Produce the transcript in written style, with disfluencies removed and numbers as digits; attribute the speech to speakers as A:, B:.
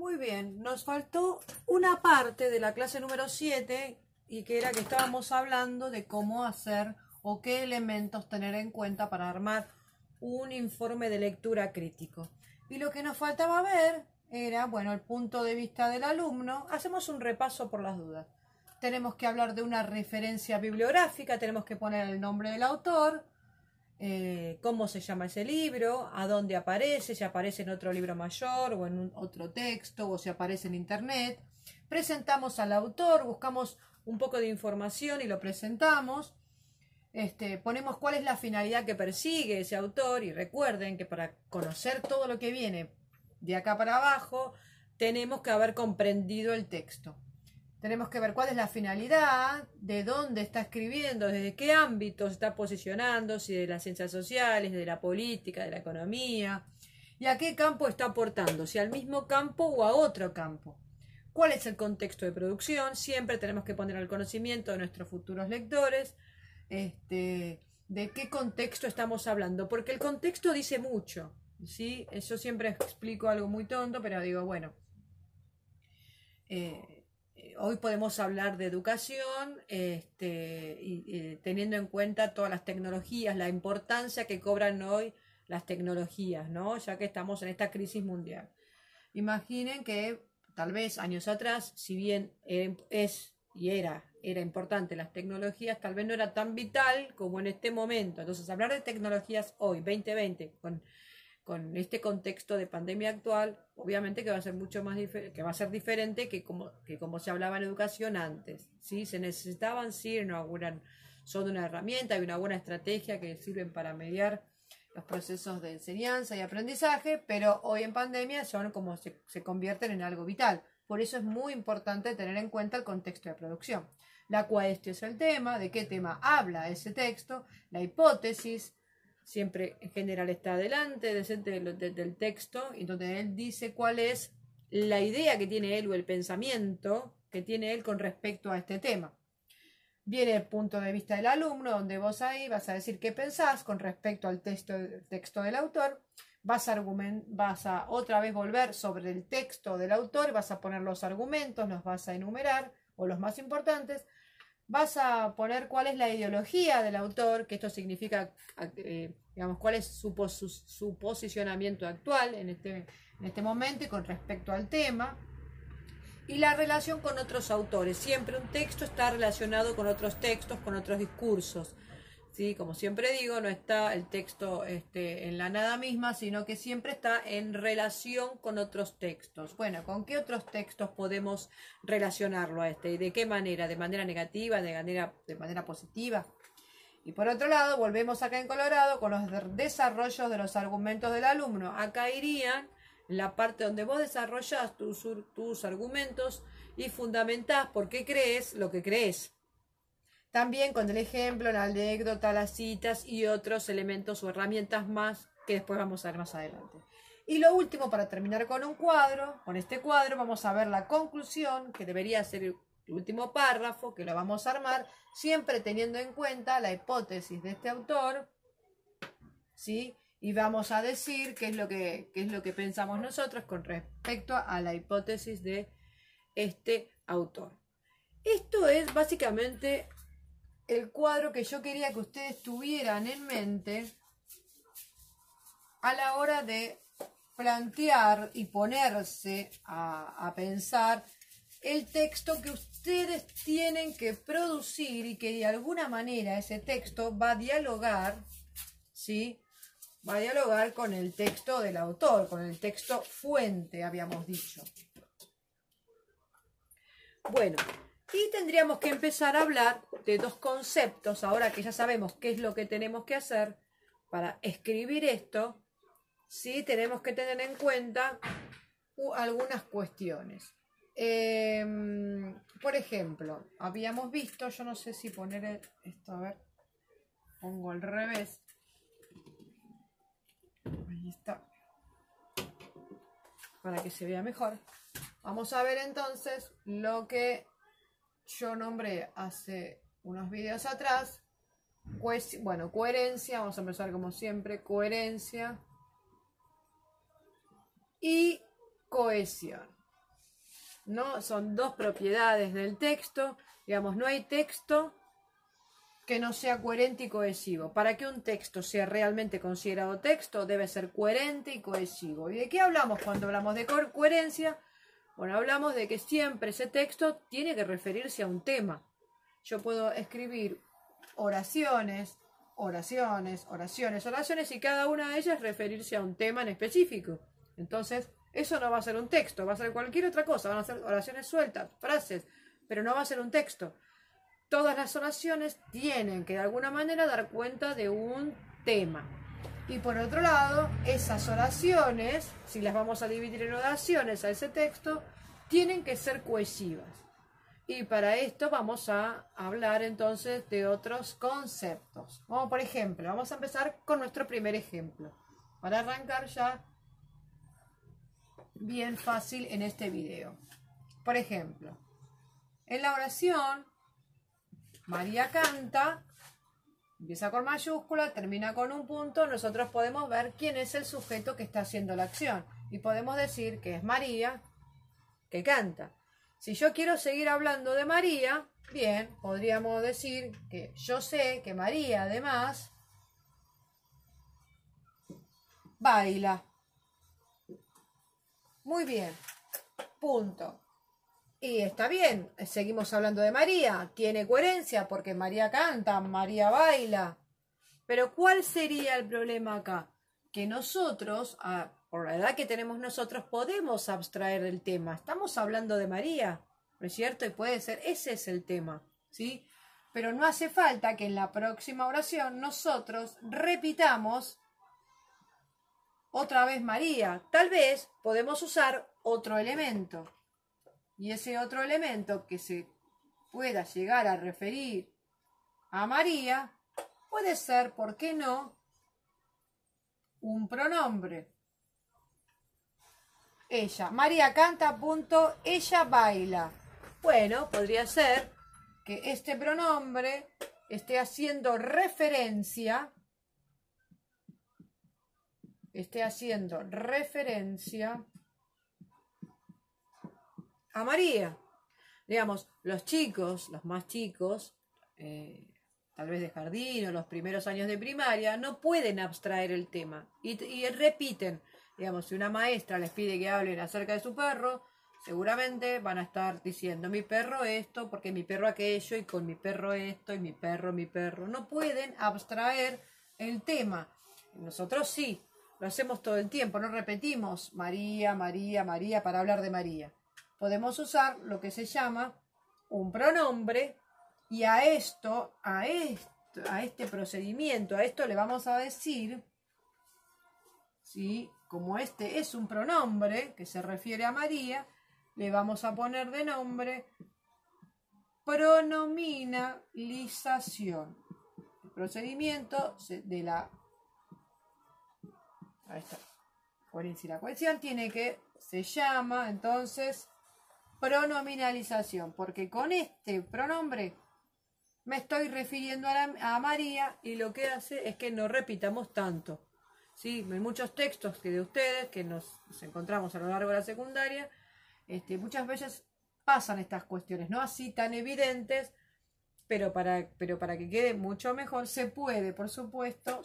A: Muy bien, nos faltó una parte de la clase número 7 y que era que estábamos hablando de cómo hacer o qué elementos tener en cuenta para armar un informe de lectura crítico. Y lo que nos faltaba ver era, bueno, el punto de vista del alumno. Hacemos un repaso por las dudas. Tenemos que hablar de una referencia bibliográfica, tenemos que poner el nombre del autor, cómo se llama ese libro, a dónde aparece, si aparece en otro libro mayor o en otro texto o si aparece en internet. Presentamos al autor, buscamos un poco de información y lo presentamos. Ponemos cuál es la finalidad que persigue ese autor y recuerden que para conocer todo lo que viene de acá para abajo tenemos que haber comprendido el texto. Tenemos que ver cuál es la finalidad, de dónde está escribiendo, desde qué ámbitos está posicionando, si de las ciencias sociales, de la política, de la economía, y a qué campo está aportando, si al mismo campo o a otro campo. ¿Cuál es el contexto de producción? Siempre tenemos que poner al conocimiento de nuestros futuros lectores de qué contexto estamos hablando, porque el contexto dice mucho, ¿sí? Yo siempre explico algo muy tonto, pero digo, bueno, hoy podemos hablar de educación teniendo en cuenta todas las tecnologías, la importancia que cobran hoy las tecnologías, ¿no? Ya que estamos en esta crisis mundial. Imaginen que tal vez años atrás, si bien era importante las tecnologías, tal vez no era tan vital como en este momento. Entonces, hablar de tecnologías hoy, 2020, con este contexto de pandemia actual, obviamente que va a ser mucho más que va a ser diferente que como se hablaba en educación antes, ¿sí? Se necesitaban, sí, son una herramienta y una buena estrategia que sirven para mediar los procesos de enseñanza y aprendizaje, pero hoy en pandemia son como se convierten en algo vital. Por eso es muy importante tener en cuenta el contexto de producción. La cuestión es el tema, de qué tema habla ese texto, la hipótesis, siempre en general está delante del texto, y donde él dice cuál es la idea que tiene él o el pensamiento que tiene él con respecto a este tema. Viene el punto de vista del alumno, donde vos ahí vas a decir qué pensás con respecto al texto del autor, vas a otra vez volver sobre el texto del autor, vas a poner los argumentos, los vas a enumerar, o los más importantes, vas a poner cuál es la ideología del autor, que esto significa, digamos, cuál es su posicionamiento actual en este momento y con respecto al tema. Y la relación con otros autores. Siempre un texto está relacionado con otros textos, con otros discursos. ¿Sí? Como siempre digo, no está el texto en la nada misma, sino que siempre está en relación con otros textos. Bueno, ¿con qué otros textos podemos relacionarlo a este? ¿Y de qué manera? ¿De manera negativa? ¿De manera positiva? Y por otro lado, volvemos acá en Colorado con los desarrollos de los argumentos del alumno. Acá irían en la parte donde vos desarrollás tus argumentos y fundamentás por qué crees lo que crees. También con el ejemplo, la anécdota, las citas y otros elementos o herramientas más que después vamos a ver más adelante. Y lo último, para terminar con este cuadro vamos a ver la conclusión, que debería ser el último párrafo, que lo vamos a armar, siempre teniendo en cuenta la hipótesis de este autor, ¿sí? Y vamos a decir qué es lo que pensamos nosotros con respecto a la hipótesis de este autor. Esto es básicamente el cuadro que yo quería que ustedes tuvieran en mente a la hora de plantear y ponerse a pensar el texto que ustedes tienen que producir y que de alguna manera ese texto va a dialogar, ¿sí? Va a dialogar con el texto del autor, con el texto fuente, habíamos dicho. Bueno, y tendríamos que empezar a hablar de dos conceptos, ahora que ya sabemos qué es lo que tenemos que hacer para escribir esto, sí tenemos que tener en cuenta algunas cuestiones. Por ejemplo, habíamos visto, yo no sé si poner esto, a ver, pongo al revés. Ahí está. Para que se vea mejor. Vamos a ver entonces lo que yo nombré hace unos videos atrás. Bueno, coherencia. Vamos a empezar como siempre. Coherencia y cohesión. ¿no? Son dos propiedades del texto. Digamos, no hay texto que no sea coherente y cohesivo. Para que un texto sea realmente considerado texto, debe ser coherente y cohesivo. ¿Y de qué hablamos cuando hablamos de coherencia? Bueno, hablamos de que siempre ese texto tiene que referirse a un tema. Yo puedo escribir oraciones, oraciones, oraciones, oraciones, y cada una de ellas referirse a un tema en específico. Entonces, eso no va a ser un texto, va a ser cualquier otra cosa, van a ser oraciones sueltas, frases, pero no va a ser un texto. Todas las oraciones tienen que de alguna manera dar cuenta de un tema. Y por otro lado, esas oraciones, si las vamos a dividir en oraciones a ese texto, tienen que ser cohesivas. Y para esto vamos a hablar entonces de otros conceptos. Como por ejemplo, vamos a empezar con nuestro primer ejemplo, para arrancar ya bien fácil en este video. Por ejemplo, en la oración, María canta, empieza con mayúscula, termina con un punto, nosotros podemos ver quién es el sujeto que está haciendo la acción. Y podemos decir que es María que canta. Si yo quiero seguir hablando de María, bien, podríamos decir que yo sé que María además baila. Muy bien, punto. Y está bien, seguimos hablando de María, tiene coherencia porque María canta, María baila. Pero ¿cuál sería el problema acá? Que nosotros, por la edad que tenemos nosotros, podemos abstraer del tema. Estamos hablando de María, ¿no es cierto? Y puede ser, ese es el tema, ¿sí? Pero no hace falta que en la próxima oración nosotros repitamos otra vez María. Tal vez podemos usar otro elemento. Y ese otro elemento que se pueda llegar a referir a María puede ser, ¿por qué no?, un pronombre. Ella. María canta, punto, ella baila. Bueno, podría ser que este pronombre esté haciendo referencia a María. Digamos, los chicos, los más chicos, tal vez de jardín o los primeros años de primaria, no pueden abstraer el tema y repiten. Digamos, si una maestra les pide que hablen acerca de su perro, seguramente van a estar diciendo mi perro esto, porque mi perro aquello, y con mi perro esto, y mi perro. No pueden abstraer el tema. Nosotros sí, lo hacemos todo el tiempo, no repetimos María, María, María para hablar de María. Podemos usar lo que se llama un pronombre, y a este procedimiento, a esto le vamos a decir, ¿sí?, como este es un pronombre que se refiere a María, le vamos a poner de nombre pronominalización. El procedimiento de la coherencia y la cohesión se llama entonces pronominalización, porque con este pronombre me estoy refiriendo a María, y lo que hace es que no repitamos tanto. ¿Sí? En muchos textos de ustedes que nos encontramos a lo largo de la secundaria, muchas veces pasan estas cuestiones, no así tan evidentes, pero para que quede mucho mejor, se puede, por supuesto,